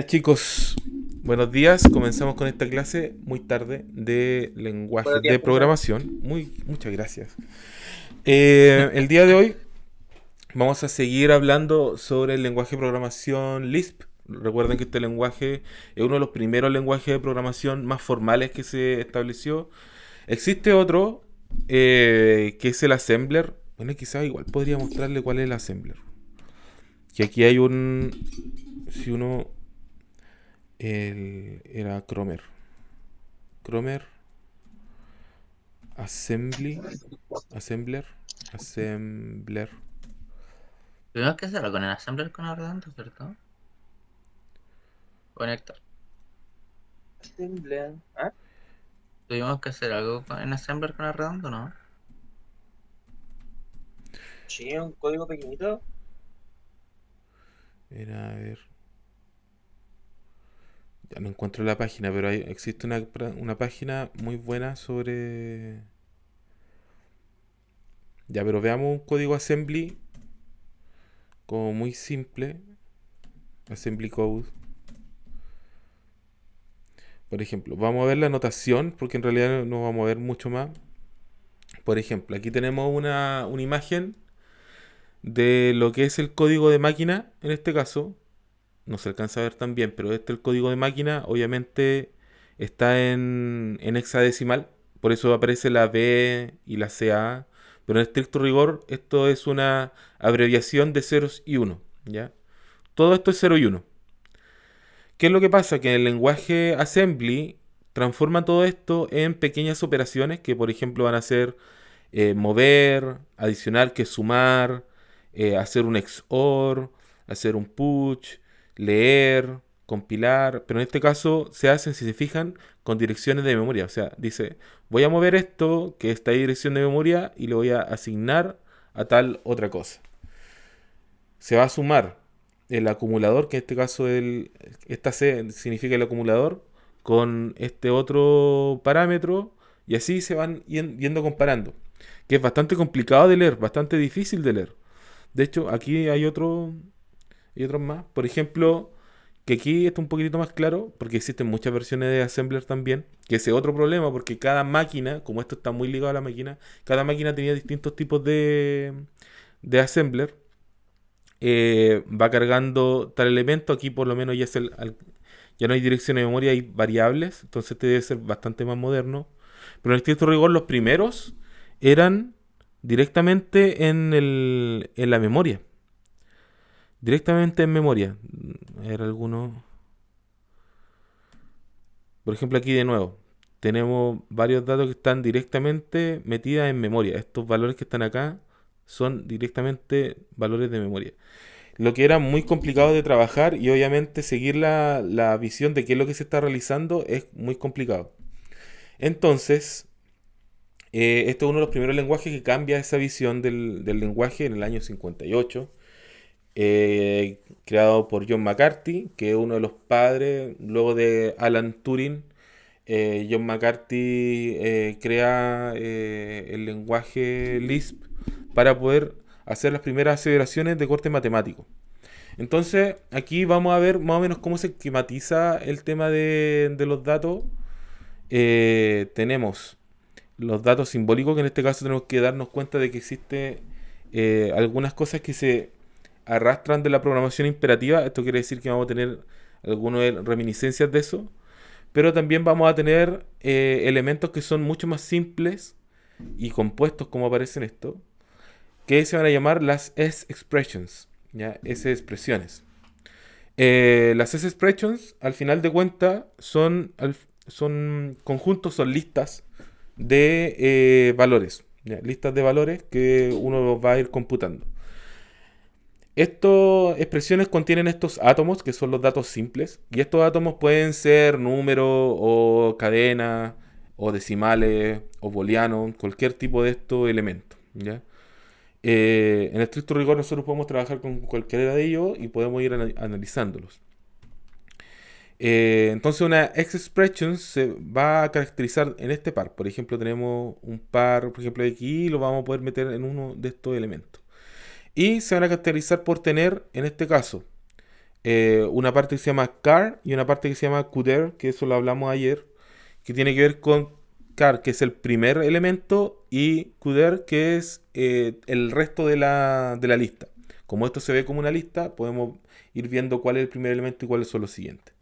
Chicos, buenos días. Comenzamos con esta clase muy tarde de lenguaje Buenos días, de profesor. programación. Muchas gracias. El día de hoy vamos a seguir hablando sobre el lenguaje de programación Lisp. Recuerden que este lenguaje es uno de los primeros lenguajes de programación más formales que se estableció. Existe otro que es el Assembler. Bueno, quizás igual podría mostrarle cuál es el Assembler. Que aquí hay un... Si uno... era Cromer. Cromer, Assembly, Assembler, Assembler. Tuvimos que hacerlo con el assembler con Arredondo, ¿cierto? Conectar. Simple. ¿Ah? Tuvimos que hacer algo en assembler con Arredondo, ¿no? Sí, un código pequeñito. Era, a ver, ya no encuentro la página, pero existe una página muy buena sobre... Ya, pero veamos un código assembly como muy simple. Assembly code. Por ejemplo, vamos a ver la notación, porque en realidad no vamos a ver mucho más. Por ejemplo, aquí tenemos una imagen de lo que es el código de máquina, en este caso. No se alcanza a ver tan bien, pero el código de máquina obviamente está en hexadecimal, por eso aparece la B y la CA, pero en estricto rigor esto es una abreviación de ceros y uno, ¿ya? Todo esto es cero y uno. ¿Qué es lo que pasa? Que en el lenguaje assembly transforma todo esto en pequeñas operaciones que por ejemplo van a ser mover, adicionar que es sumar, hacer un XOR, hacer un push, leer, compilar, pero en este caso se hacen, si se fijan, con direcciones de memoria. O sea, dice, voy a mover esto, que está en dirección de memoria, y le voy a asignar a tal otra cosa. Se va a sumar el acumulador, que en este caso esta C significa el acumulador, con este otro parámetro, y así se van yendo comparando, que es bastante complicado de leer, bastante difícil de leer. De hecho, aquí hay otros más. Por ejemplo, que aquí está un poquitito más claro, porque existen muchas versiones de Assembler también, que ese es otro problema, porque cada máquina, como esto está muy ligado a la máquina, cada máquina tenía distintos tipos de Assembler. Va cargando tal elemento, aquí por lo menos ya no hay dirección de memoria, hay variables, entonces este debe ser bastante más moderno. Pero en estricto rigor los primeros eran directamente en la memoria. Directamente en memoria. Era alguno. Por ejemplo, aquí de nuevo. Tenemos varios datos que están directamente metidos en memoria. Estos valores que están acá son directamente valores de memoria. Lo que era muy complicado de trabajar y obviamente seguir la visión de qué es lo que se está realizando es muy complicado. Entonces, este es uno de los primeros lenguajes que cambia esa visión del lenguaje en el año 58, creado por John McCarthy, que es uno de los padres, luego de Alan Turing. John McCarthy crea el lenguaje Lisp para poder hacer las primeras aceleraciones de corte matemático. Entonces, aquí vamos a ver más o menos cómo se esquematiza el tema de los datos. Tenemos los datos simbólicos, que en este caso tenemos que darnos cuenta de que existe algunas cosas que se arrastran de la programación imperativa. Esto quiere decir que vamos a tener algunas reminiscencias de eso. Pero también vamos a tener elementos que son mucho más simples y compuestos, como aparecen esto, que se van a llamar las S-expressions, ¿ya? S-expresiones. Las S-expressions, al final de cuentas, son conjuntos, son listas de valores, ¿ya? Listas de valores que uno va a ir computando. Estas expresiones contienen estos átomos, que son los datos simples, y estos átomos pueden ser números o cadenas, o decimales, o booleanos, cualquier tipo de estos elementos, ¿ya? En estricto rigor nosotros podemos trabajar con cualquiera de ellos y podemos ir analizándolos. Entonces una expression se va a caracterizar en este par. Por ejemplo, tenemos un par, por ejemplo, de aquí, y lo vamos a poder meter en uno de estos elementos. Y se van a caracterizar por tener, en este caso, una parte que se llama car y una parte que se llama cuder, que eso lo hablamos ayer, que tiene que ver con car, que es el primer elemento, y cuder, que es el resto de la lista. Como esto se ve como una lista, podemos ir viendo cuál es el primer elemento y cuáles son los siguientes.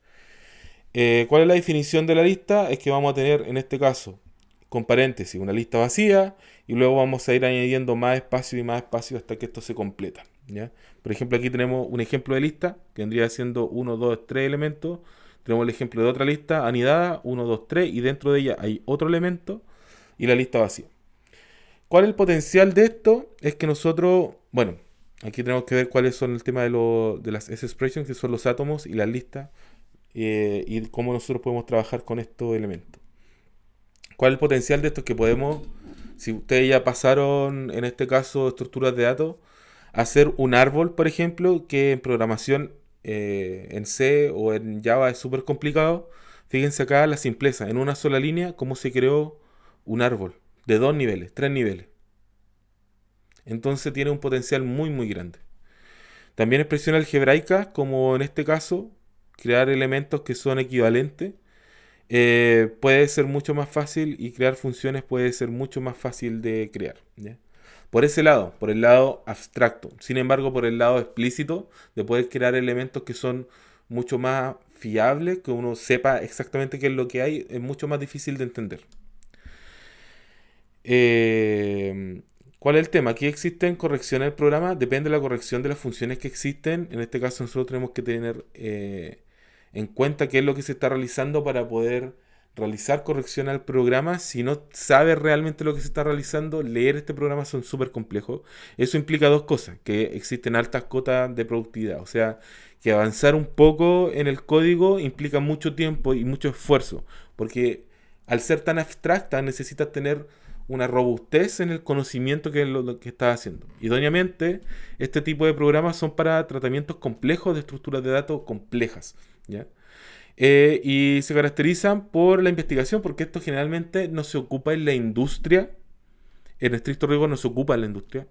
¿Cuál es la definición de la lista? Es que vamos a tener, en este caso, con paréntesis, una lista vacía, y luego vamos a ir añadiendo más espacio y más espacio hasta que esto se completa, ¿ya? Por ejemplo, aquí tenemos un ejemplo de lista, que vendría siendo 1, 2, 3 elementos. Tenemos el ejemplo de otra lista anidada, 1, 2, 3, y dentro de ella hay otro elemento, y la lista vacía. ¿Cuál es el potencial de esto? Es que nosotros, bueno, aquí tenemos que ver cuáles son el tema de las S-expressions, que son los átomos y las listas, y cómo nosotros podemos trabajar con estos elementos. ¿Cuál es el potencial de esto? Es que podemos, si ustedes ya pasaron, en este caso, estructuras de datos, hacer un árbol, por ejemplo, que en programación en C o en Java es súper complicado. Fíjense acá la simpleza, en una sola línea, cómo se creó un árbol de 2 niveles, 3 niveles. Entonces tiene un potencial muy, muy grande. También expresión algebraica, como en este caso, crear elementos que son equivalentes, puede ser mucho más fácil, y crear funciones puede ser mucho más fácil de crear, ¿ya? Por ese lado, por el lado abstracto. Sin embargo, por el lado explícito, de poder crear elementos que son mucho más fiables, que uno sepa exactamente qué es lo que hay, es mucho más difícil de entender. Eh, ¿Cuál es el tema? Aquí existen correcciones del programa, depende de la corrección de las funciones que existen. En este caso nosotros tenemos que tener en cuenta qué es lo que se está realizando para poder realizar corrección al programa. Si no sabes realmente lo que se está realizando, leer este programa son súper complejos. Eso implica dos cosas: que existen altas cotas de productividad, o sea, que avanzar un poco en el código implica mucho tiempo y mucho esfuerzo, porque al ser tan abstracta necesitas tener una robustez en el conocimiento que es lo que estás haciendo. Idóneamente, este tipo de programas son para tratamientos complejos de estructuras de datos complejas, ¿ya? Y se caracterizan por la investigación, porque esto generalmente no se ocupa en la industria, en estricto rigor no se ocupa en la industria,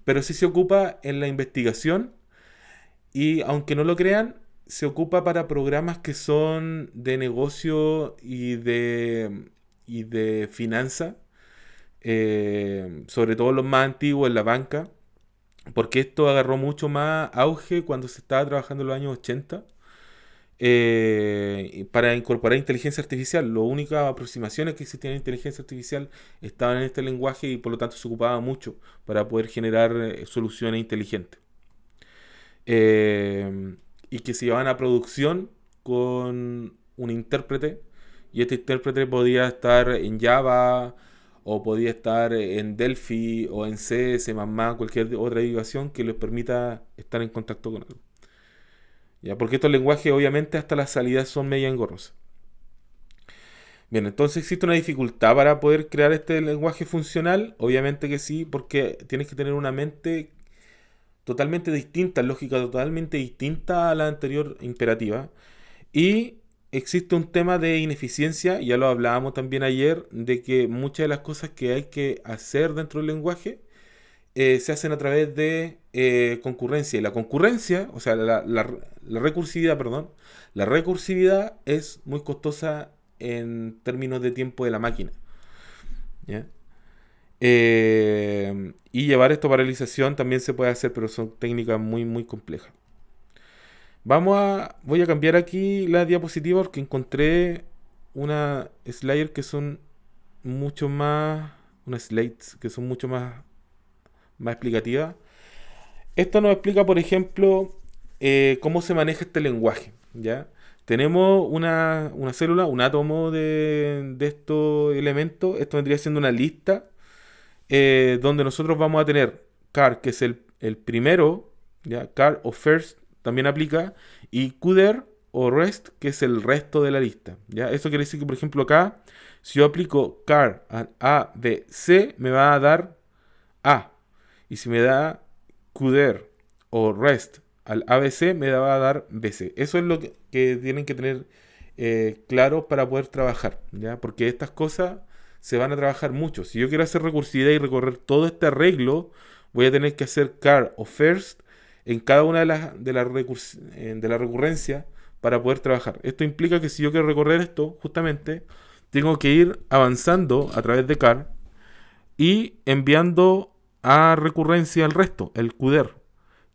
pero sí se ocupa en la investigación, y aunque no lo crean, se ocupa para programas que son de negocio y de finanza, sobre todo los más antiguos en la banca, porque esto agarró mucho más auge cuando se estaba trabajando en los años 80, para incorporar inteligencia artificial. Las únicas aproximaciones que existían a inteligencia artificial estaban en este lenguaje, y por lo tanto se ocupaba mucho para poder generar soluciones inteligentes. Y que se llevaban a producción con un intérprete, y este intérprete podía estar en Java, o podía estar en Delphi, o en C, C++, cualquier otra derivación que les permita estar en contacto con algo. ¿Ya? Porque estos lenguajes obviamente hasta las salidas son media engorrosas. Bien, entonces existe una dificultad para poder crear este lenguaje funcional. Obviamente que sí, porque tienes que tener una mente totalmente distinta, lógica totalmente distinta a la anterior imperativa. Y existe un tema de ineficiencia, ya lo hablábamos también ayer, de que muchas de las cosas que hay que hacer dentro del lenguaje se hacen a través de concurrencia. Y la concurrencia, o sea, la recursividad, perdón, la recursividad es muy costosa en términos de tiempo de la máquina, ¿ya? Y llevar esto a paralización también se puede hacer, pero son técnicas muy, muy complejas. Voy a cambiar aquí la diapositiva, porque encontré una slider que son mucho más, unas slides que son mucho más explicativas. Esto nos explica, por ejemplo, cómo se maneja este lenguaje, ¿ya? Tenemos una célula, un átomo de estos elementos. Esto vendría siendo una lista, donde nosotros vamos a tener car, que es el primero, ¿ya? Car o first también aplica, y cuder o rest, que es el resto de la lista, ¿ya? Eso quiere decir que, por ejemplo, acá, si yo aplico car a, b, c, me va a dar a. Y si me da cuder o rest al ABC, me va a dar BC. Eso es lo que tienen que tener claro para poder trabajar, ¿ya? Porque estas cosas se van a trabajar mucho. Si yo quiero hacer recursividad y recorrer todo este arreglo, voy a tener que hacer car o first en cada una de la recurrencia para poder trabajar. Esto implica que si yo quiero recorrer esto, justamente, tengo que ir avanzando a través de car y enviando a recurrencia el resto, el CUDER.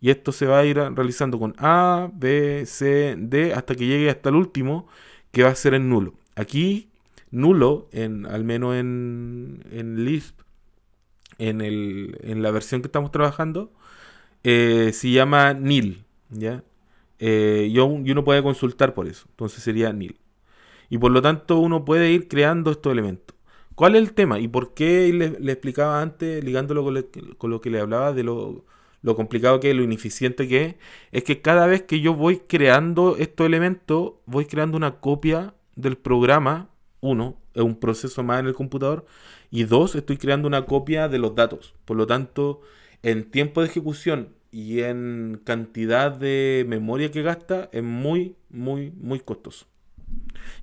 Y esto se va a ir realizando con A, B, C, D, hasta que llegue hasta el último, que va a ser en nulo. Aquí, nulo, al menos en Lisp, en la versión que estamos trabajando, se llama nil, ¿ya? Y uno puede consultar por eso, entonces sería nil. Y por lo tanto uno puede ir creando estos elementos. ¿Cuál es el tema? ¿Y por qué le explicaba antes, ligándolo con lo que le hablaba de lo complicado que es, lo ineficiente que es? Es que cada vez que yo voy creando estos elementos, voy creando una copia del programa. Uno, es un proceso más en el computador. Y dos, estoy creando una copia de los datos. Por lo tanto, en tiempo de ejecución y en cantidad de memoria que gasta, es muy, muy, muy costoso.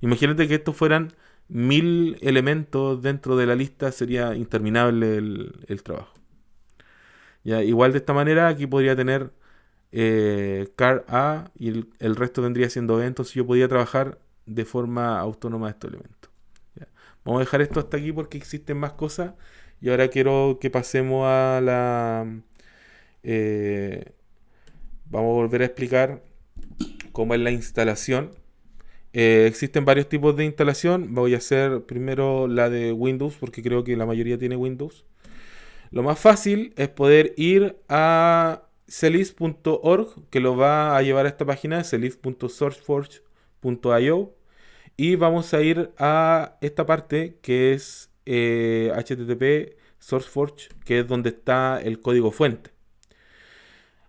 Imagínate que estos fueran 1000 elementos dentro de la lista, sería interminable el trabajo. Ya, igual de esta manera, aquí podría tener car A y el resto vendría siendo B, entonces yo podría trabajar de forma autónoma estos elementos. Ya. Vamos a dejar esto hasta aquí porque existen más cosas y ahora quiero que pasemos a eh, vamos a volver a explicar cómo es la instalación. Existen varios tipos de instalación. Voy a hacer primero la de Windows porque creo que la mayoría tiene Windows. Lo más fácil es poder ir a celis.org, que lo va a llevar a esta página, celis.sourceforge.io, y vamos a ir a esta parte que es http sourceforge, que es donde está el código fuente.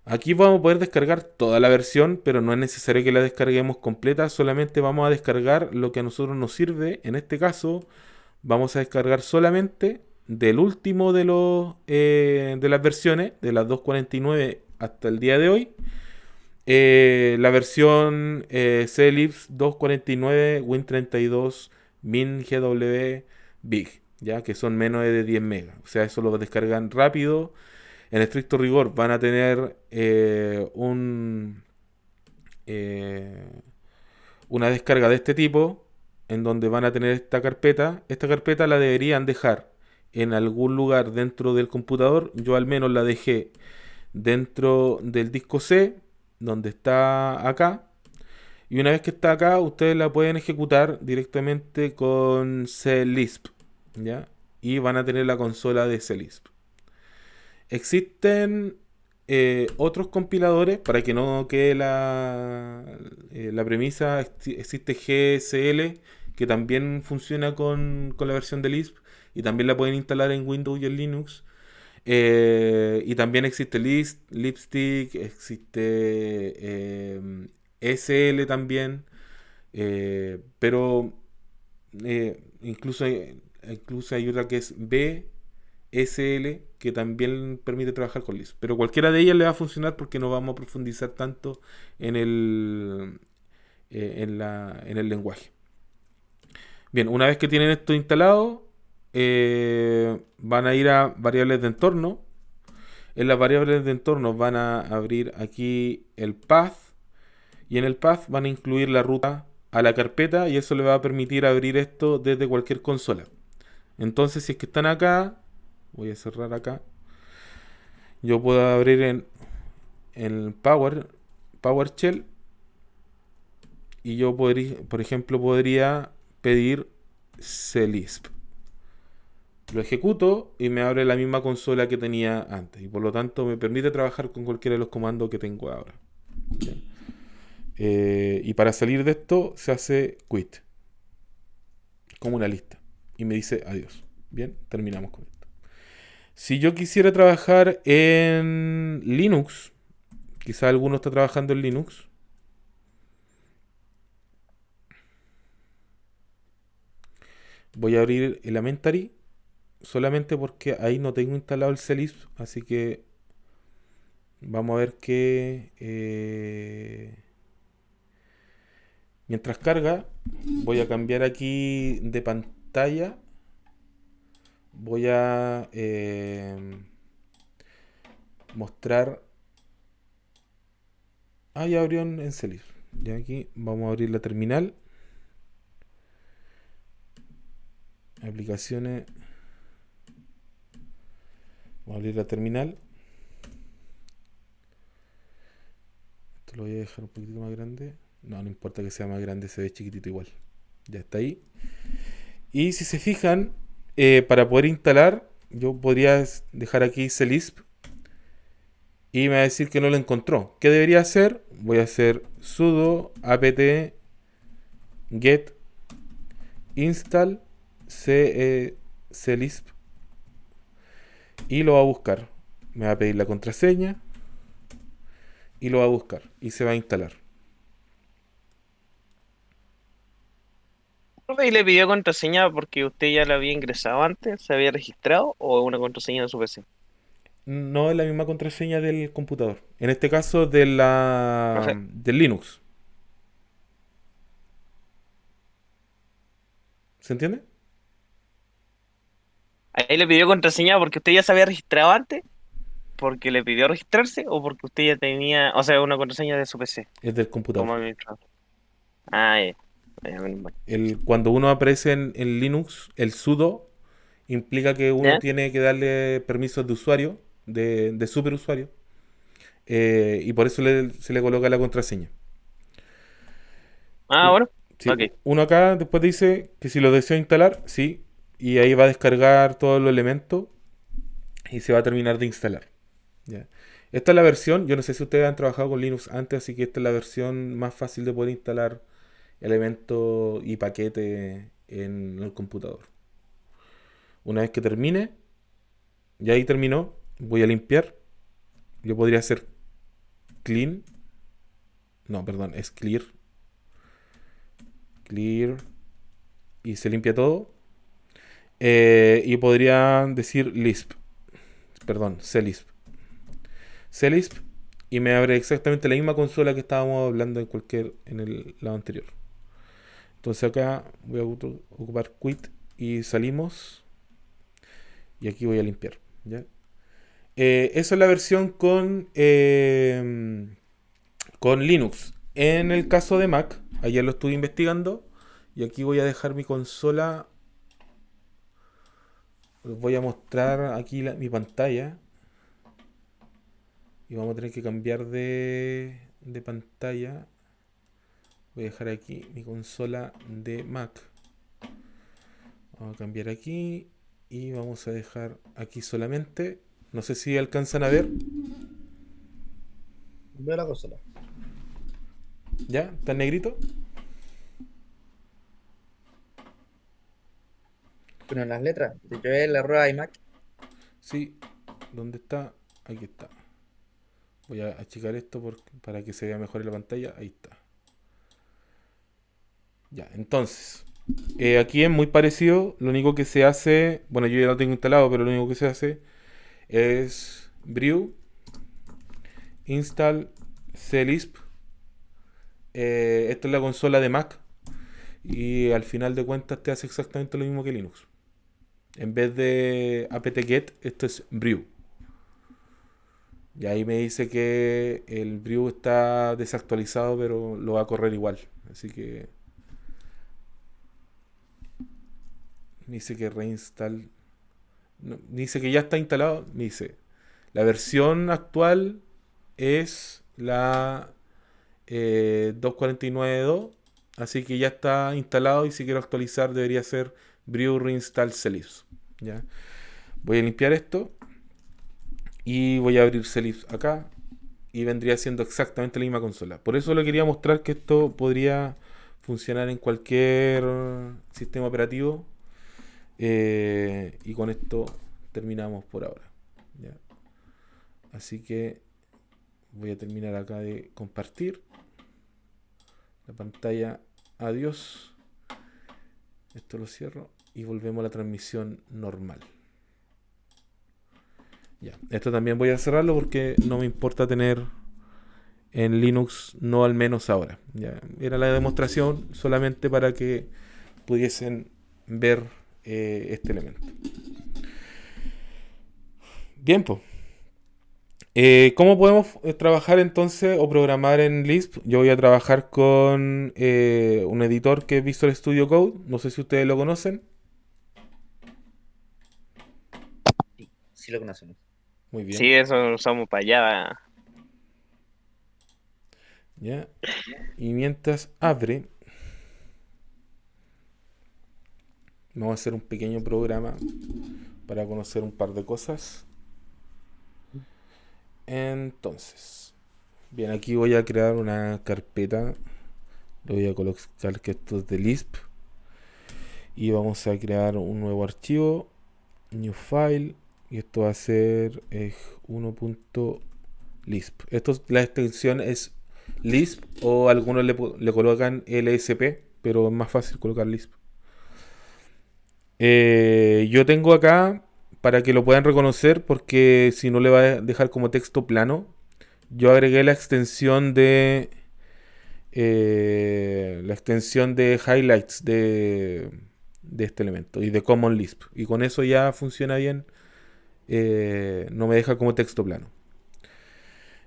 Aquí vamos a poder descargar toda la versión, pero no es necesario que la descarguemos completa, solamente vamos a descargar lo que a nosotros nos sirve. En este caso, vamos a descargar solamente del último de las versiones, de las 2.49 hasta el día de hoy, la versión CLIPS 2.49 Win32 Min GW Big, ya que son menos de 10 megas. O sea, eso lo descargan rápido. En estricto rigor van a tener una descarga de este tipo en donde van a tener esta carpeta. Esta carpeta la deberían dejar en algún lugar dentro del computador. Yo al menos la dejé dentro del disco C, donde está acá. Y una vez que está acá, ustedes la pueden ejecutar directamente con CLISP, ¿ya? Y van a tener la consola de CLISP. Existen otros compiladores, para que no quede la premisa, existe GSL, que también funciona con la versión de Lisp, y también la pueden instalar en Windows y en Linux. Y también existe Lipstick, existe SL también, pero incluso hay otra que es BSL, que también permite trabajar con Lisp. Pero cualquiera de ellas le va a funcionar porque no vamos a profundizar tanto en el lenguaje. Bien, una vez que tienen esto instalado, van a ir a variables de entorno. En las variables de entorno van a abrir aquí el path, y en el path van a incluir la ruta a la carpeta, y eso le va a permitir abrir esto desde cualquier consola. Entonces, si es que están acá, voy a cerrar acá, yo puedo abrir en PowerShell, y yo podría, por ejemplo, podría pedir CLISP. Lo ejecuto y me abre la misma consola que tenía antes, y por lo tanto me permite trabajar con cualquiera de los comandos que tengo ahora. Y para salir de esto se hace quit, como una lista, y me dice adiós. Bien, terminamos con esto. Si yo quisiera trabajar en Linux, quizá alguno está trabajando en Linux, voy a abrir Elementary, solamente porque ahí no tengo instalado el CLISP, así que vamos a ver que mientras carga, voy a cambiar aquí de pantalla. Voy a mostrar Ah, ya abrió en Celis. Ya aquí vamos a abrir la terminal. Aplicaciones. Vamos a abrir la terminal. Esto lo voy a dejar un poquitito más grande. No, no importa que sea más grande, se ve chiquitito igual. Ya está ahí. Y si se fijan, para poder instalar, yo podría dejar aquí Celisp y me va a decir que no lo encontró. ¿Qué debería hacer? Voy a hacer sudo apt get install Celisp y lo va a buscar. Me va a pedir la contraseña y lo va a buscar y se va a instalar. Profe, ¿y le pidió contraseña porque usted ya la había ingresado antes? ¿Se había registrado o una contraseña de su PC? No es la misma contraseña del computador. En este caso Profe, del Linux. ¿Se entiende? ¿ahí le pidió contraseña porque usted ya se había registrado antes? ¿Porque le pidió registrarse o porque usted ya tenía, o sea, una contraseña de su PC Es del computador. como administrador? Ah, ya. Ya, menos mal. Cuando uno aparece en Linux, el sudo implica que uno ¿Ya? tiene que darle permisos de usuario, de superusuario, y por eso se le coloca la contraseña. Ah, U- bueno. sí, Ok. uno acá después dice que si lo desea instalar, sí, y ahí va a descargar todos los elementos y se va a terminar de instalar. ¿Ya? Esta es la versión, yo no sé si ustedes han trabajado con Linux antes, así que esta es la versión más fácil de poder instalar elementos y paquetes en el computador. Una vez que termine, ya ahí terminó, voy a limpiar. Yo podría hacer clean, no, perdón, es clear, clear y se limpia todo. Y podría decir Lisp, perdón, clisp. Clisp y me abre exactamente la misma consola que estábamos hablando en el lado anterior. Entonces acá voy a ocupar quit y salimos y aquí voy a limpiar. ¿Ya? Esa es la versión con Linux. En el caso de Mac, ayer lo estuve investigando y aquí voy a dejar mi consola. Les voy a mostrar aquí mi pantalla y vamos a tener que cambiar de pantalla. Voy a dejar aquí mi consola de Mac. Vamos a cambiar aquí y vamos a dejar aquí solamente. No sé si alcanzan a ver. Veo la consola. ¿Ya? ¿Está en negrito? Pero en las letras, de que ve la rueda iMac. Sí. ¿Dónde está? Aquí está. Voy a achicar esto para que se vea mejor en la pantalla. Ahí está. Ya, entonces. Aquí es muy parecido. Lo único que se hace. Bueno, yo ya lo tengo instalado, pero lo único que se hace es brew install clisp. Esta es la consola de Mac. Y al final de cuentas te hace exactamente lo mismo que Linux. En vez de apt-get, esto es brew. Y ahí me dice que el brew está desactualizado, pero lo va a correr igual. Así que me dice que reinstall. No, me dice que ya está instalado. Me dice, la versión actual es la 2.49.2. Así que ya está instalado y si quiero actualizar debería ser brew reinstall Celibs. ¿Ya? Voy a limpiar esto y voy a abrir Celibs acá y vendría siendo exactamente la misma consola. Por eso le quería mostrar que esto podría funcionar en cualquier sistema operativo. Y con esto terminamos por ahora. ¿Ya? Así que voy a terminar acá de compartir la pantalla. Adiós. Esto lo cierro y volvemos a la transmisión normal. Ya. Esto también voy a cerrarlo porque no me importa tener en Linux, no al menos ahora. Ya. Era la demostración solamente para que pudiesen ver este elemento. Bien, pues. ¿Cómo podemos trabajar entonces o programar en Lisp? Yo voy a trabajar con un editor que es Visual Studio Code. No sé si ustedes lo conocen. Sí, sí lo conocemos. Muy bien. Sí, eso lo usamos para allá. ¿Ya? Y mientras abre, vamos a hacer un pequeño programa para conocer un par de cosas. Entonces, bien, aquí voy a crear una carpeta. Le voy a colocar que esto es de Lisp. Y vamos a crear un nuevo archivo. New file. Y esto va a ser 1.lisp. La extensión es Lisp o algunos le colocan LSP, pero es más fácil colocar Lisp. Yo tengo acá, para que lo puedan reconocer, porque si no le va a dejar como texto plano, yo agregué la extensión de highlights de este elemento y de Common Lisp. Y con eso ya funciona bien. No me deja como texto plano.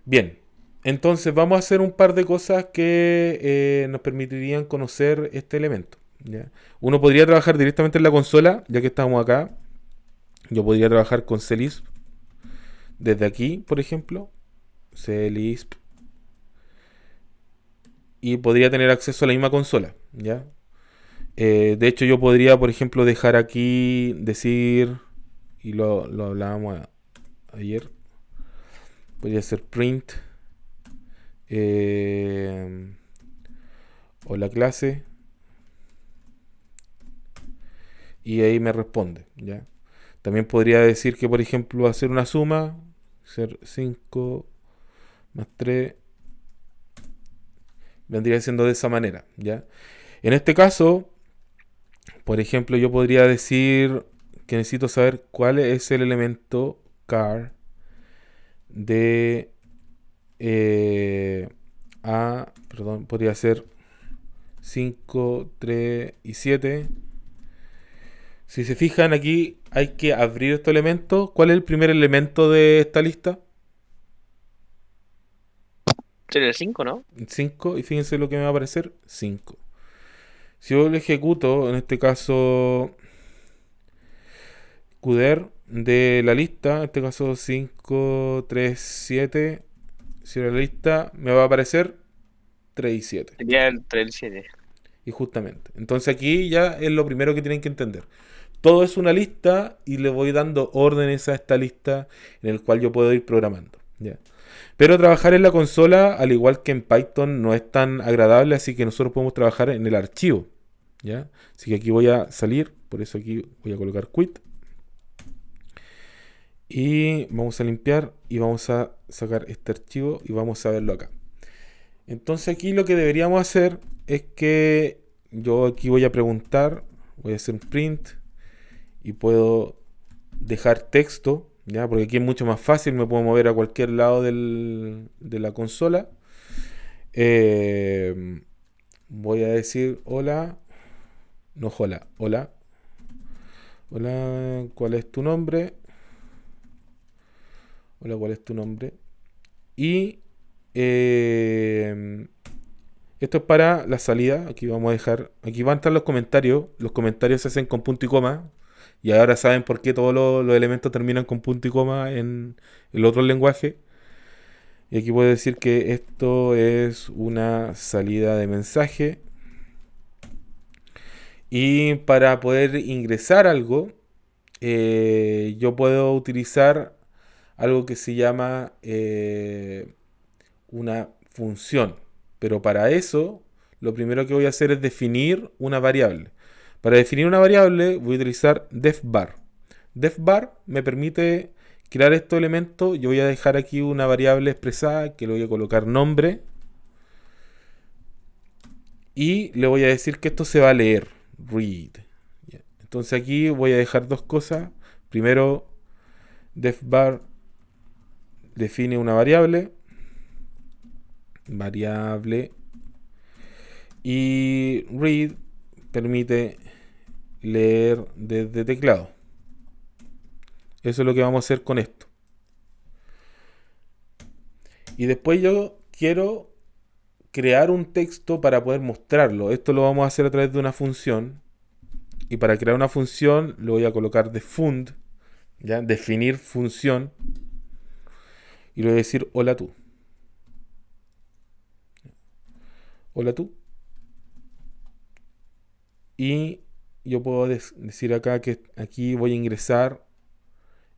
Bien, entonces vamos a hacer un par de cosas que nos permitirían conocer este elemento. ¿Ya? Uno podría trabajar directamente en la consola, ya que estamos acá. Yo podría trabajar con CLisp desde aquí, por ejemplo. CLisp. Y podría tener acceso a la misma consola. ¿Ya? De hecho, yo podría, por ejemplo, dejar aquí, decir, y lo hablábamos ayer, podría ser print o la clase, y ahí me responde, ¿ya? También podría decir que, por ejemplo, hacer una suma, ser 5 más 3, vendría siendo de esa manera, ¿ya? En este caso, por ejemplo, yo podría decir que necesito saber cuál es el elemento car de perdón, podría ser 5, 3 y 7. Si se fijan aquí, hay que abrir estos elementos. ¿Cuál es el primer elemento de esta lista? Sería el 5, ¿no? 5. Y fíjense lo que me va a aparecer. 5. Si yo lo ejecuto, en este caso, CUDER de la lista, en este caso 5, 3, 7. Cierro la lista, me va a aparecer 3 y 7. Sería el 7. Y justamente. Entonces aquí ya es lo primero que tienen que entender. Todo es una lista y le voy dando órdenes a esta lista en el cual yo puedo ir programando. ¿Ya? Pero trabajar en la consola, al igual que en Python, no es tan agradable, así que nosotros podemos trabajar en el archivo. ¿Ya? Así que aquí voy a salir, por eso aquí voy a colocar quit. Y vamos a limpiar y vamos a sacar este archivo y vamos a verlo acá. Entonces aquí lo que deberíamos hacer es que yo aquí voy a preguntar, voy a hacer un print y puedo dejar texto, ¿ya? Porque aquí es mucho más fácil, me puedo mover a cualquier lado de la consola. Voy a decir hola, no hola, hola, hola, ¿cuál es tu nombre? Hola, ¿cuál es tu nombre? Y esto es para la salida. Aquí vamos a dejar. Aquí van a estar los comentarios. Los comentarios se hacen con punto y coma. Y ahora saben por qué todos los elementos terminan con punto y coma en el otro lenguaje. Y aquí puedo decir que esto es una salida de mensaje. Y para poder ingresar algo, yo puedo utilizar algo que se llama una función. Pero para eso, lo primero que voy a hacer es definir una variable. Para definir una variable voy a utilizar defvar. Defvar me permite crear estos elementos. Yo voy a dejar aquí una variable expresada que le voy a colocar nombre. Y le voy a decir que esto se va a leer. Read. Entonces aquí voy a dejar dos cosas. Primero, defvar define una variable. Y read permite leer desde teclado. Eso es lo que vamos a hacer con esto. Y después yo quiero crear un texto para poder mostrarlo. Esto lo vamos a hacer a través de una función. Y para crear una función le voy a colocar defund, ¿ya? Definir función. Y le voy a decir hola tú. Hola tú. Y yo puedo decir acá que aquí voy a ingresar.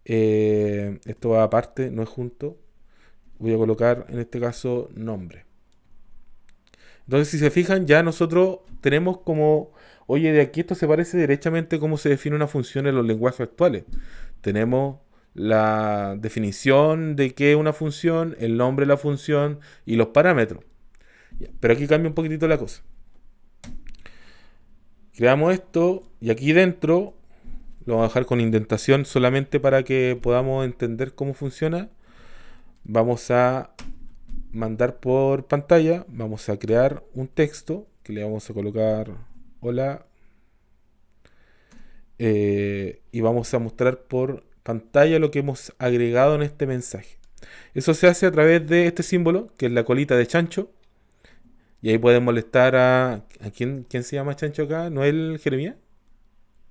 Esto va aparte, no es junto. Voy a colocar en este caso nombre. Entonces, si se fijan, ya nosotros tenemos como, oye, de aquí esto se parece derechamente cómo se define una función en los lenguajes actuales. Tenemos la definición de qué es una función, el nombre de la función y los parámetros. Pero aquí cambia un poquitito la cosa. Creamos esto y aquí dentro lo vamos a dejar con indentación solamente para que podamos entender cómo funciona. Vamos a mandar por pantalla, vamos a crear un texto que le vamos a colocar hola y vamos a mostrar por pantalla lo que hemos agregado en este mensaje. Eso se hace a través de este símbolo que es la colita de chancho y ahí pueden molestar a quién se llama chancho acá, ¿no es el Jeremías?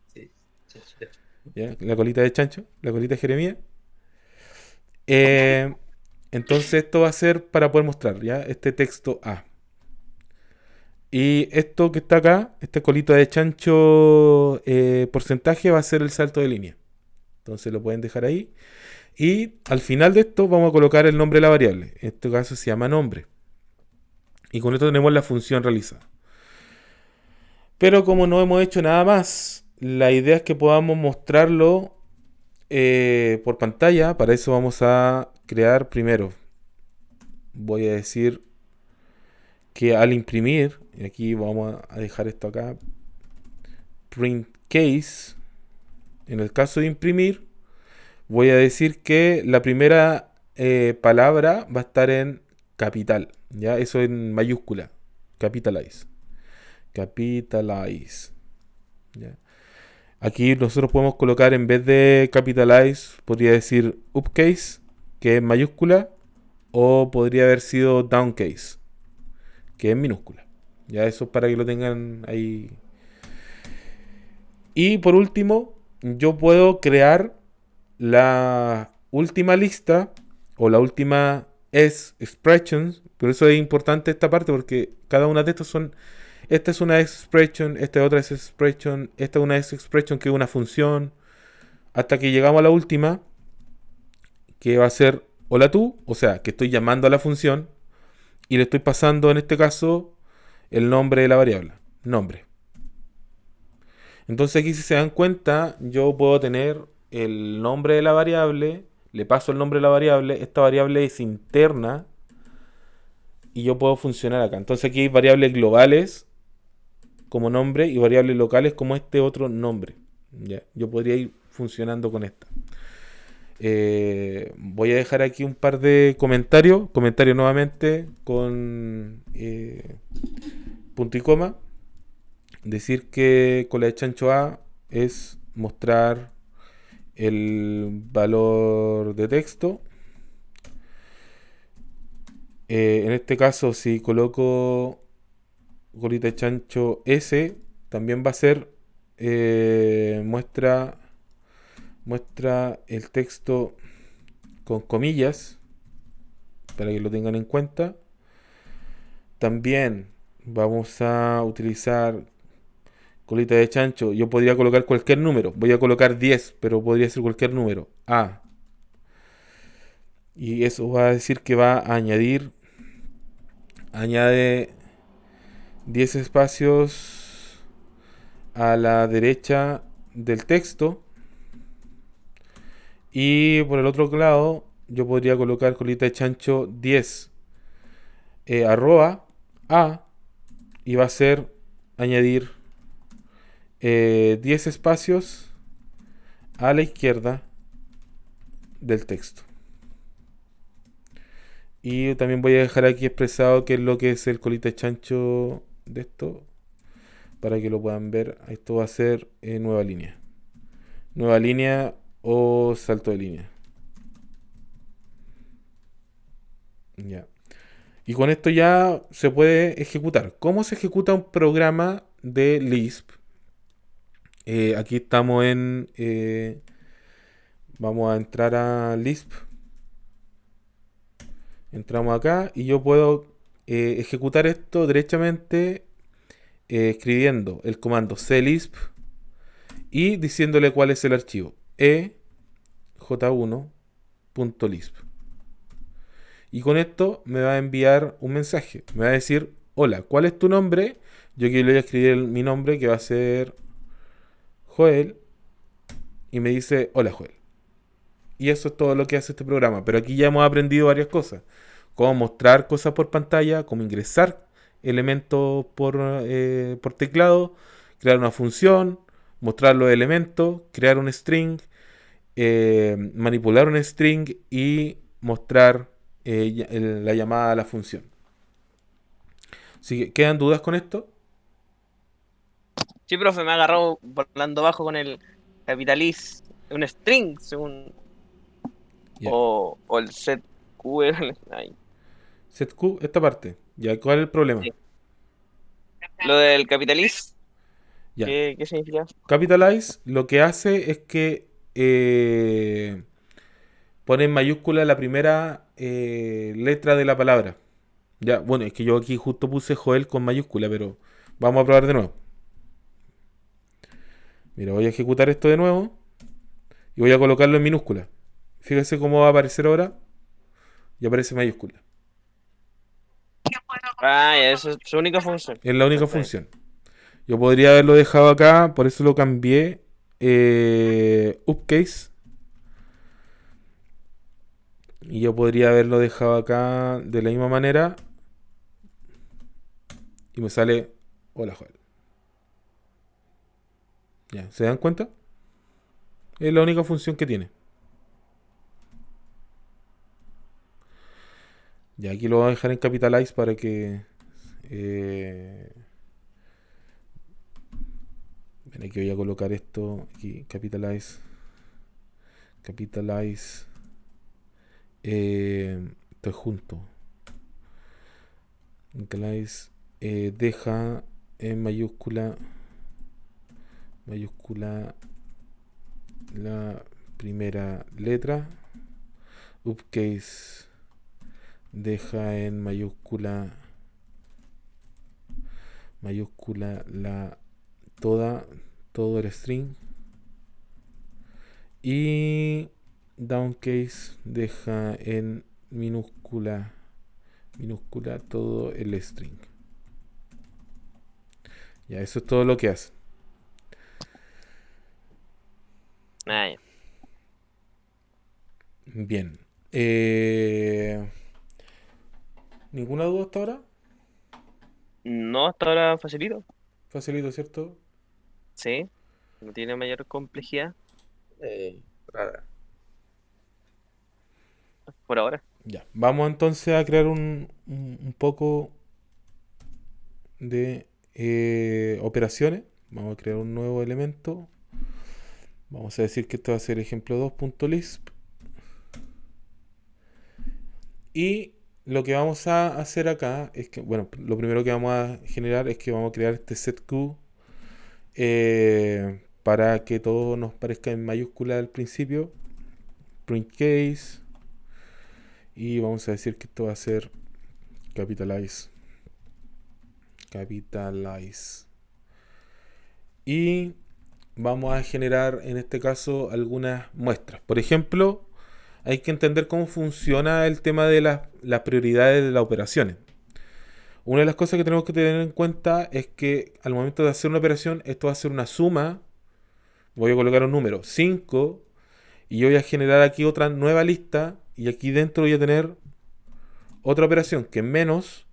Sí. ¿Ya? La colita de chancho, la colita de Jeremías. Entonces esto va a ser para poder mostrar ya este texto A. Y esto que está acá, este colito de chancho porcentaje va a ser el salto de línea. Entonces lo pueden dejar ahí. Y al final de esto vamos a colocar el nombre de la variable. En este caso se llama nombre. Y con esto tenemos la función realizada. Pero como no hemos hecho nada más, la idea es que podamos mostrarlo por pantalla. Para eso vamos a crear primero. Voy a decir que al imprimir, y aquí vamos a dejar esto acá, print case, en el caso de imprimir, voy a decir que la primera palabra va a estar en capital, ya eso en mayúscula, capitalize, ¿ya? Aquí nosotros podemos colocar en vez de capitalize, podría decir upcase, que es mayúscula, o podría haber sido downcase, que es minúscula. Ya eso es para que lo tengan ahí. Y por último, yo puedo crear la última lista o la última expressions. Por eso es importante esta parte porque cada una de estas son. Esta es una expression, esta otra es expression, esta es una expression que es una función. Hasta que llegamos a la última, que va a ser hola tú, o sea, que estoy llamando a la función y le estoy pasando en este caso el nombre de la variable, nombre. Entonces aquí si se dan cuenta, yo puedo tener el nombre de la variable, le paso el nombre de la variable, esta variable es interna y yo puedo funcionar acá. Entonces aquí hay variables globales como nombre y variables locales como este otro nombre. ¿Ya? Yo podría ir funcionando con esta. Voy a dejar aquí un par de comentarios. Comentario nuevamente con punto y coma. Decir que con la de chancho A es mostrar el valor de texto. En este caso, si coloco colita de chancho S, también va a ser muestra el texto con comillas para que lo tengan en cuenta. También vamos a utilizar colita de chancho. Yo podría colocar cualquier número. Voy a colocar 10, pero podría ser cualquier número. A. Y eso va a decir que va a añade 10 espacios a la derecha del texto. Y por el otro lado, yo podría colocar colita de chancho 10 arroba A y va a ser añadir 10 espacios a la izquierda del texto. Y también voy a dejar aquí expresado qué es lo que es el colita de chancho de esto para que lo puedan ver. Esto va a ser nueva línea. Nueva línea o salto de línea. Ya. Y con esto ya se puede ejecutar. ¿Cómo se ejecuta un programa de Lisp? Aquí estamos en... vamos a entrar a Lisp. Entramos acá y yo puedo ejecutar esto derechamente escribiendo el comando clisp y diciéndole cuál es el archivo. ej1.lisp. Y con esto me va a enviar un mensaje. Me va a decir, hola, ¿cuál es tu nombre? Yo aquí le voy a escribir mi nombre, que va a ser Joel. Y me dice, hola Joel. Y eso es todo lo que hace este programa. Pero aquí ya hemos aprendido varias cosas. Cómo mostrar cosas por pantalla, cómo ingresar elementos por teclado, crear una función, mostrar los elementos, crear un string, manipular un string y mostrar la llamada a la función. Así que, ¿quedan dudas con esto? Sí, profe, me ha agarrado volando bajo con el capitaliz, un string, según, Ya. o el set QL. Ay, Setq, esta parte. Ya, ¿cuál es el problema? sí. Lo del capitaliz, Ya. ¿qué significa? Capitalize lo que hace es que pone en mayúscula la primera letra de la palabra. Ya, bueno, es que yo aquí justo puse Joel con mayúscula, pero vamos a probar de nuevo. Mira, voy a ejecutar esto de nuevo y voy a colocarlo en minúscula. Fíjese cómo va a aparecer ahora. Y aparece mayúscula. Ah, ya, esa es su única función. Es la única Está bien. función. Yo podría haberlo dejado acá, por eso lo cambié. Upcase. Y yo podría haberlo dejado acá de la misma manera. Y me sale, hola Joel. Ya, ¿se dan cuenta? Es la única función que tiene. Ya, aquí lo voy a dejar en Capitalize para que... ven, aquí voy a colocar esto. Aquí, Capitalize. Capitalize. Esto es junto. Capitalize. Deja en mayúscula. Mayúscula la primera letra. Upcase. Deja en mayúscula la todo el string y downcase deja en minúscula todo el string. Ya, eso es todo lo que hace. Ah, ya. Bien. ¿Ninguna duda hasta ahora? No, hasta ahora facilito. Facilito, ¿cierto? Sí, no tiene mayor complejidad Rara. por ahora. Ya. Vamos entonces a crear un poco de operaciones. Vamos a crear un nuevo elemento. Vamos a decir que esto va a ser ejemplo 2.lisp. Y lo que vamos a hacer acá es que, bueno, lo primero que vamos a generar es que vamos a crear este setQ para que todo nos parezca en mayúscula al principio. Print case. Y vamos a decir que esto va a ser capitalize. Capitalize. Y vamos a generar en este caso algunas muestras. Por ejemplo, hay que entender cómo funciona el tema de las prioridades de las operaciones. Una de las cosas que tenemos que tener en cuenta es que al momento de hacer una operación, esto va a ser una suma. Voy a colocar un número 5 y yo voy a generar aquí otra nueva lista y aquí dentro voy a tener otra operación que es menos.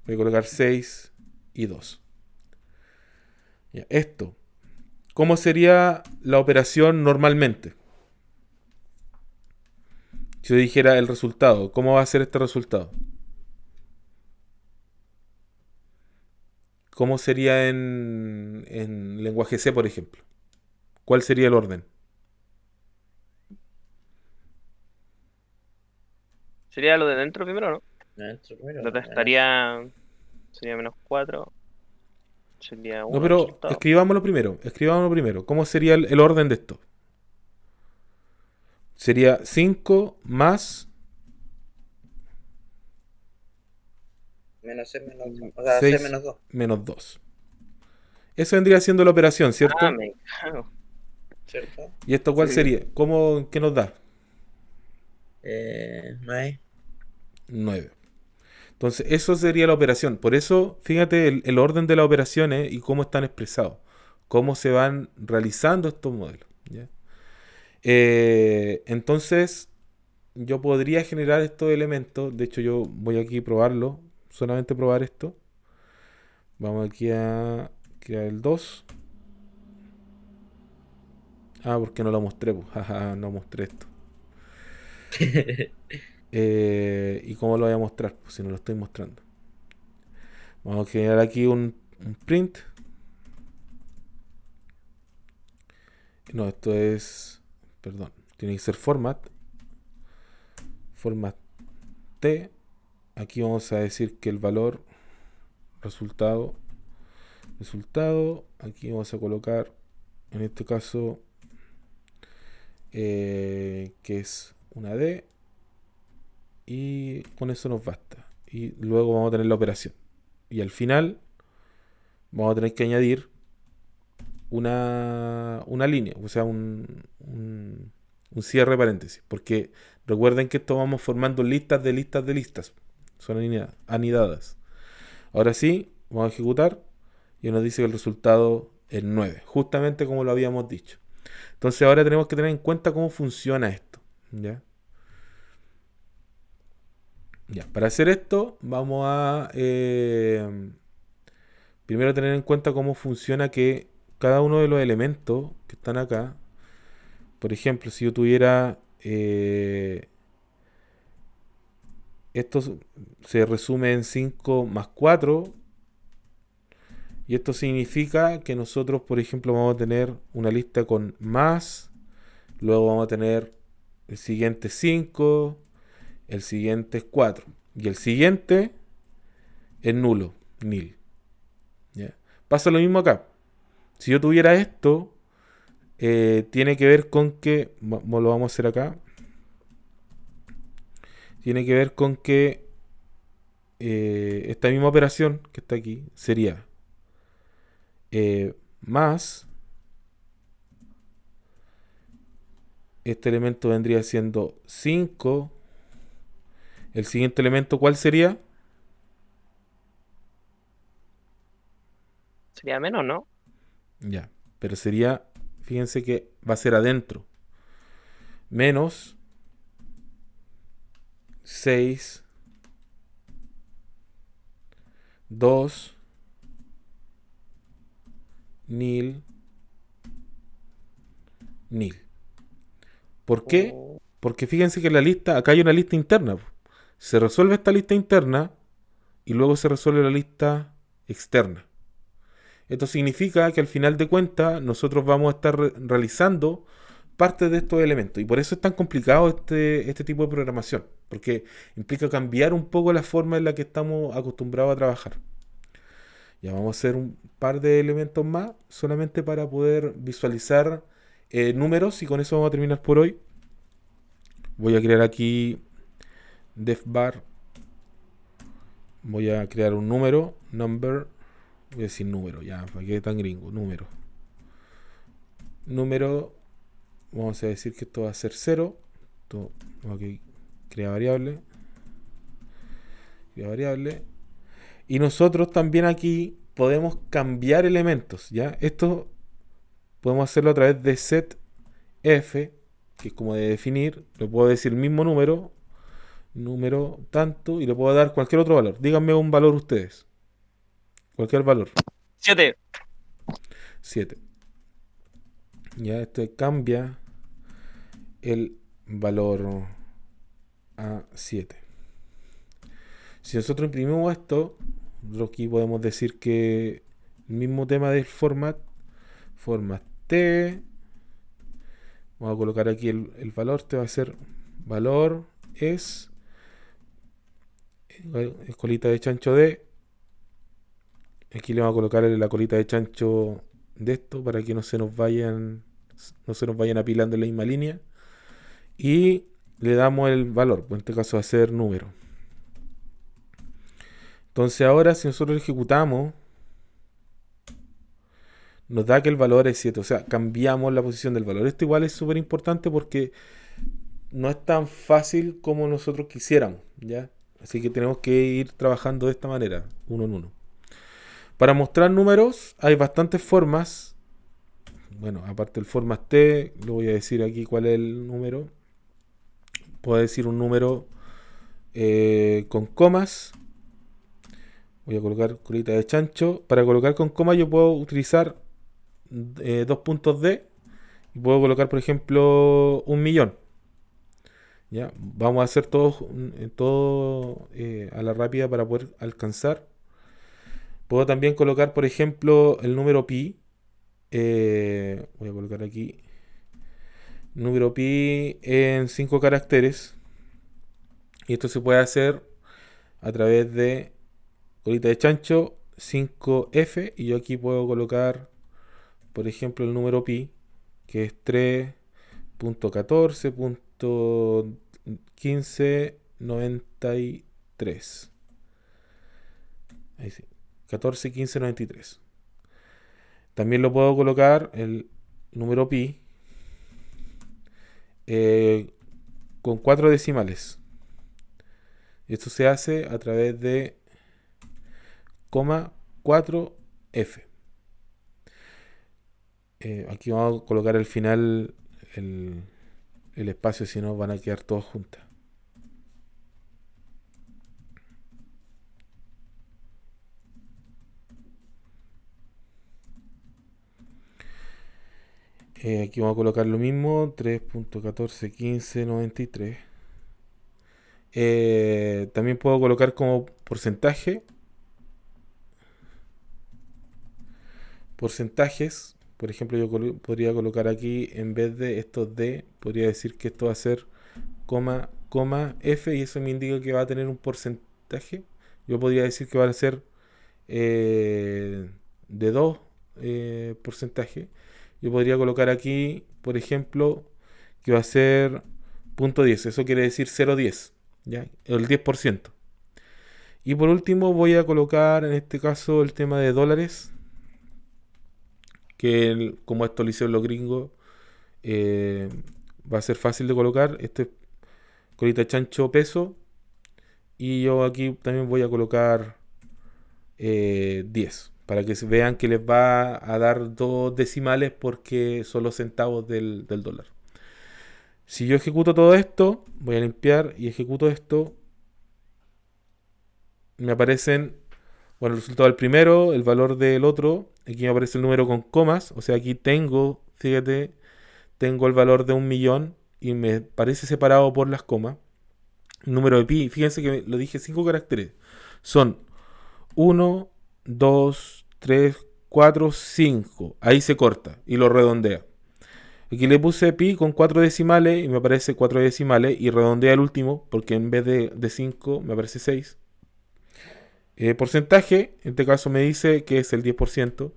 Voy a colocar 6 y 2. Ya, esto. ¿Cómo sería la operación normalmente? Si yo dijera el resultado, ¿cómo va a ser este resultado? ¿Cómo sería en lenguaje C, por ejemplo? ¿Cuál sería el orden? Sería lo de dentro primero, ¿no? Dentro primero, Lo menos. estaría. Sería -4. Sería No, 1 el pero resultado. escribámoslo primero. Escribámoslo primero. ¿Cómo sería el orden de esto? Sería 5 más Menos C menos 2. O sea, C 6 menos 2. menos 2. Eso vendría siendo la operación, Ah, ¿cierto? me cago. ¿Cierto? ¿Y esto cuál Sí. sería? ¿Qué nos da? 9. 9. Entonces, eso sería la operación. Por eso, fíjate el orden de las operaciones y cómo están expresados. Cómo se van realizando estos modelos. ¿Ya? Entonces, yo podría generar estos elementos. De hecho, yo voy aquí a probarlo. Solamente probar esto. Vamos aquí a crear el 2. Ah, porque no lo mostré. Pues. Jaja, no mostré esto. ¿Y cómo lo voy a mostrar? Pues si no lo estoy mostrando. Vamos a generar aquí un print. No, esto es... Perdón. Tiene que ser format. Format T. Aquí vamos a decir que el valor resultado. Aquí vamos a colocar, en este caso, que es una D. Y con eso nos basta. Y luego vamos a tener la operación. Y al final vamos a tener que añadir una línea, o sea, un cierre de paréntesis. Porque recuerden que esto vamos formando listas de listas de listas. Son anidadas. Ahora sí, vamos a ejecutar y nos dice que el resultado es 9, justamente como lo habíamos dicho. Entonces ahora tenemos que tener en cuenta cómo funciona esto. ¿Ya? Ya, para hacer esto vamos a primero tener en cuenta cómo funciona que cada uno de los elementos que están acá, por ejemplo, si yo tuviera esto se resume en 5 más 4 y esto significa que nosotros, por ejemplo, vamos a tener una lista con más, luego vamos a tener el siguiente 5, el siguiente es 4 y el siguiente es nulo, nil. ¿Ya? Pasa lo mismo acá. Si yo tuviera esto, tiene que ver con que, lo vamos a hacer acá, tiene que ver con que esta misma operación que está aquí sería más, este elemento vendría siendo 5, el siguiente elemento ¿cuál sería? Sería menos, ¿no? Ya, pero sería, fíjense que va a ser adentro, menos 6, 2, nil, nil. ¿Por qué? Oh, Porque fíjense que la lista, acá hay una lista interna. Se resuelve esta lista interna y luego se resuelve la lista externa. Esto significa que al final de cuentas nosotros vamos a estar realizando parte de estos elementos. Y por eso es tan complicado este tipo de programación. Porque implica cambiar un poco la forma en la que estamos acostumbrados a trabajar. Ya vamos a hacer un par de elementos más solamente para poder visualizar números y con eso vamos a terminar por hoy. Voy a crear aquí def bar. Voy a crear un número, number. Voy a decir número, ya, para qué tan gringo, número. Número, vamos a decir que esto va a ser 0. Esto, ok, crea variable. Crea variable. Y nosotros también aquí podemos cambiar elementos, ¿ya? Esto podemos hacerlo a través de set f, que es como de definir. Le puedo decir el mismo número, número tanto, y le puedo dar cualquier otro valor. Díganme un valor ustedes. Cualquier valor. 7. 7. Ya, esto cambia el valor a 7. Si nosotros imprimimos esto, nosotros aquí podemos decir que el mismo tema del format T, vamos a colocar aquí el valor, te va a ser valor es colita de chancho D. Aquí le vamos a colocar la colita de chancho de esto para que no se nos vayan apilando en la misma línea. Y le damos el valor, pues en este caso va a ser número. Entonces ahora si nosotros ejecutamos, nos da que el valor es 7, o sea, cambiamos la posición del valor. Esto igual es súper importante porque no es tan fácil como nosotros quisiéramos, ¿ya? Así que tenemos que ir trabajando de esta manera, uno en uno. Para mostrar números hay bastantes formas. Bueno, aparte del format T, le voy a decir aquí cuál es el número. Puedo decir un número con comas. Voy a colocar colita de chancho. Para colocar con comas yo puedo utilizar dos puntos D. Y puedo colocar, por ejemplo, 1.000.000. ¿Ya? Vamos a hacer todo a la rápida para poder alcanzar. Puedo también colocar, por ejemplo, el número pi. Voy a colocar aquí número pi en 5 caracteres. Y esto se puede hacer a través de colita de chancho 5F. Y yo aquí puedo colocar, por ejemplo, el número pi, que es 3.14.1593. Ahí sí. 14.1593. También lo puedo colocar el número pi con 4 decimales. Esto se hace a través de coma 4F. Aquí vamos a colocar al final el espacio, si no van a quedar todos juntas. Aquí vamos a colocar lo mismo, 3.141593. También puedo colocar como porcentajes. Por ejemplo, yo podría colocar aquí, en vez de estos D, podría decir que esto va a ser coma F, y eso me indica que va a tener un porcentaje. Yo podría decir que va a ser de 2 porcentajes. Yo podría colocar aquí, por ejemplo, que va a ser 0.10. Eso quiere decir 0.10, ¿ya? El 10%. Y por último voy a colocar en este caso el tema de dólares, que como esto lo hicieron los gringos, va a ser fácil de colocar. Este es colita chancho peso. Y yo aquí también voy a colocar 10. Para que vean que les va a dar 2 decimales porque son los centavos del dólar. Si yo ejecuto todo esto, voy a limpiar y ejecuto esto, me aparecen, bueno, el resultado del primero, el valor del otro. Aquí me aparece el número con comas. O sea, aquí tengo, fíjate, tengo el valor de 1.000.000 y me parece separado por las comas. El número de pi, fíjense que lo dije 5 caracteres. Son 1, 2, 3, 4, 5. Ahí se corta y lo redondea. Aquí le puse pi con 4 decimales y me aparece 4 decimales y redondea el último porque en vez de 5 me aparece 6. Porcentaje, en este caso me dice que es el 10%.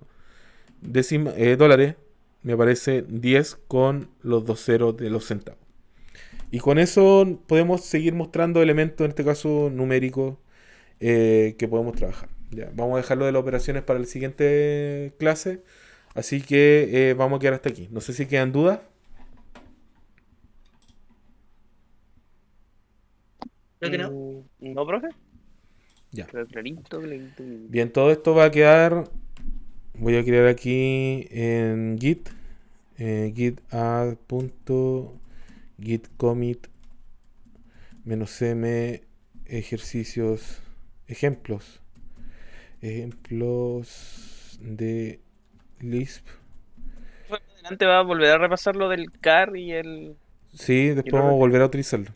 Dólares, me aparece 10 con los 2 ceros de los centavos. Y con eso podemos seguir mostrando elementos, en este caso numéricos, que podemos trabajar. Ya, vamos a dejarlo de las operaciones para la siguiente clase. Así que vamos a quedar hasta aquí. No sé si quedan dudas. Creo que no. No, profe. Ya. Pero clarito. Bien, todo esto va a quedar. Voy a crear aquí en Git. Git add.git commit -m ejercicios ejemplos de Lisp. Adelante va a volver a repasar lo del car y el... Sí, después Y lo vamos a repito. volver a utilizarlo.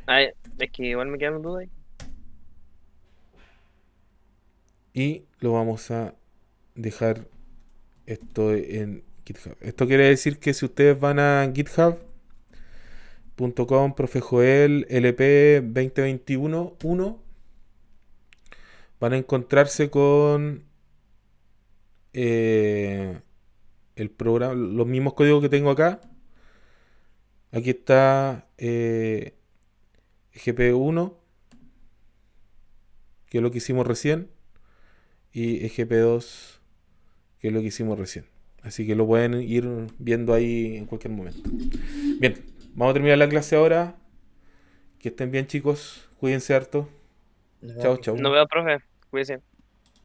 Ah, es que igual me quedan dudas ahí. Y lo vamos a dejar esto en GitHub. Esto quiere decir que si ustedes van a github.com, profe Joel, LP 2021 1, van a encontrarse con el programa, los mismos códigos que tengo acá. Aquí está GP1, que es lo que hicimos recién, y GP2, que es lo que hicimos recién. Así que lo pueden ir viendo ahí en cualquier momento. Bien, vamos a terminar la clase ahora. Que estén bien, chicos. Cuídense harto. Nos Chao, vemos. chao. No veo, profe. Cuídese.